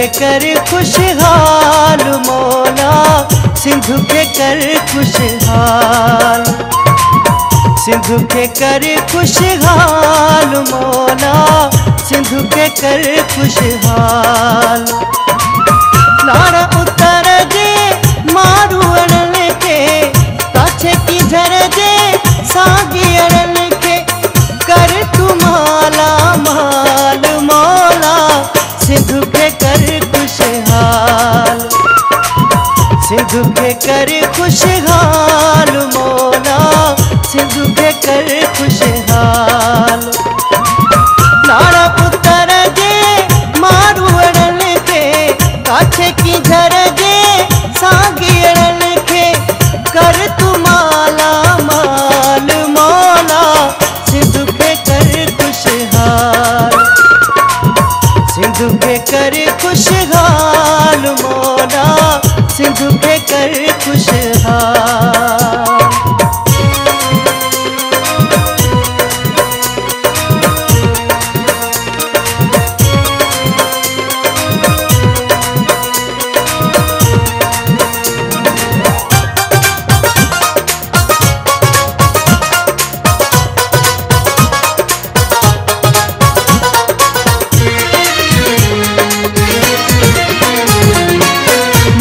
के कर खुशहाल मौला, सिंधु के कर खुशहाल, सिंधु के कर खुशहाल मौला, सिंधु के कर खुशहाल। नारा उतर दे मारू अड़न के, काछे की झर दे सागी अड़न के, कर तू माला माल मौला, सिंधु के कर खुशहाल, सिंधु के कर खुशहाल मौला, सिंधु के कर खुशहाल। नारा उतर दे मारू अड़न के, काछे की झर दे सागी अड़न के, कर तू माला माल मौला, सिंधु के कर खुशहाल, सिंधु के कर खुशहाल मौला, सिंधु के कर खुशहाल।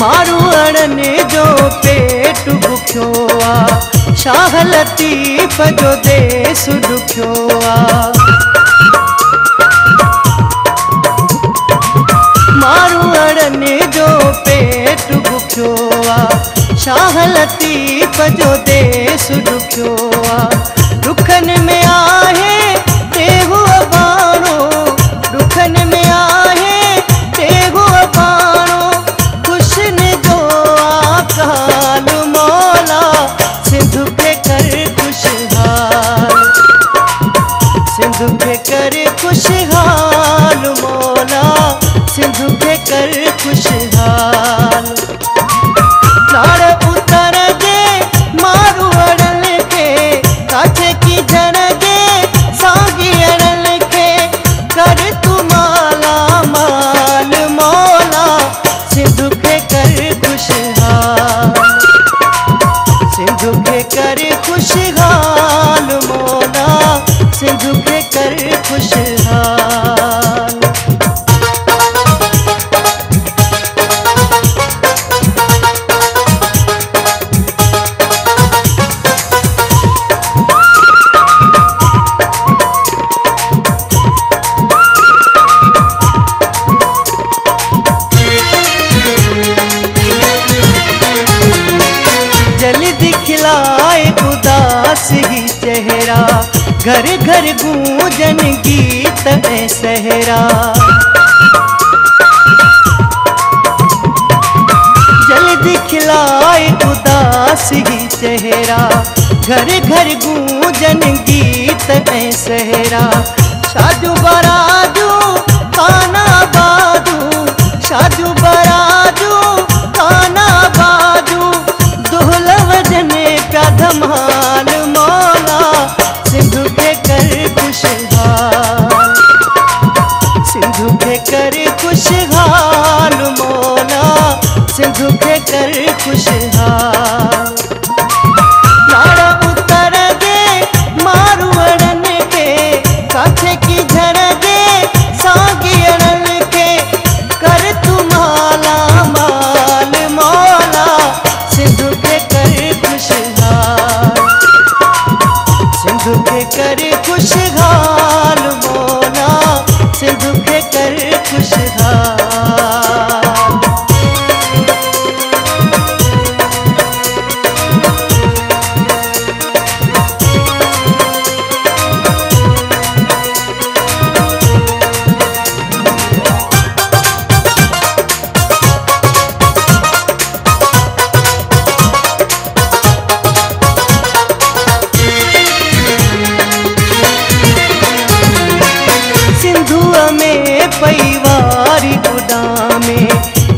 मारू अड़न जो पेट भुख्यो आ, शाह लतीफ़ जो देस दुख्यो आ। मारू अड़न जो पेट भुख्यो आ, शाह लतीफ़ जो देस दुख्यो आ। दुखन में आहे तेहु अबाणो, दुखन में आहे तेहु अबाणो, काल मौला, सिंधु के कर खुशहाल, सिंधु के कर खुशहाल मौला, सिंधु के कर खुशहाल। नाड़ उतर दे मारू अड़न के, काछे की झर दे सागी अड़न के, कर तू माला माल मौला, सिंधु के कर खुशहाल, सिंधु के कर खुशहाल मौला, सिंधु के कर खुशहाल। जल दिखलाए उदास ही चेहरा, घर घर गूंजन गीत है सहरा। जल दिखलाए उदास ही चेहरा, घर घर गूंजन गीत है सहरा। शादू बराजू काना बाजू, शादू बराजू काना बाजू, दुहला वजने का धमाल मौला, सिंधु के कर खुशहाल, सिंधु के कर खुशहाल मौला, सिंधु के कर खुशहाल। नारा उतर दे मारू अड़न के, काछे की झर दे सागी अड़न के, कर तू माला माल मौला, सिंधु के कर खुशहाल, सिंधु के कर खुशहाल मौला, सिंधु के कर खुशहाल। परिवारी गुदामे,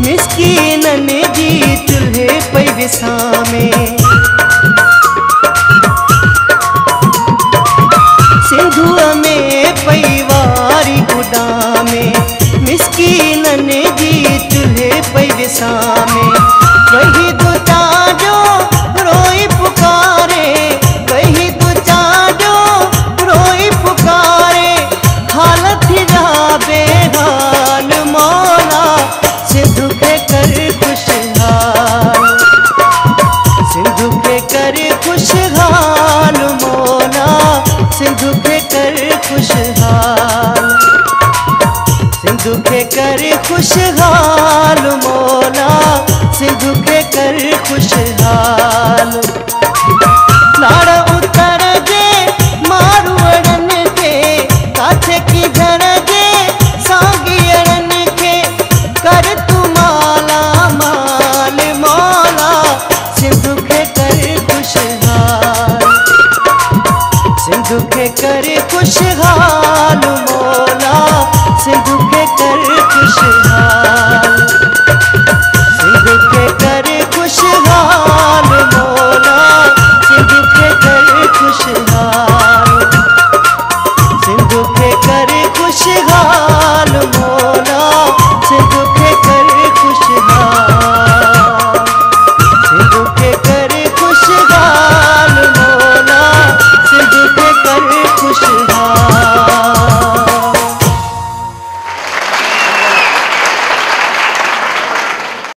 मिस्कीनन जी चूल्हे पे विसामे। सिंधुआ में परिवारी गुदामे, मिस्कीनन जी कर खुशहाल, सिंधु के कर खुशहाल मौला, सिंधु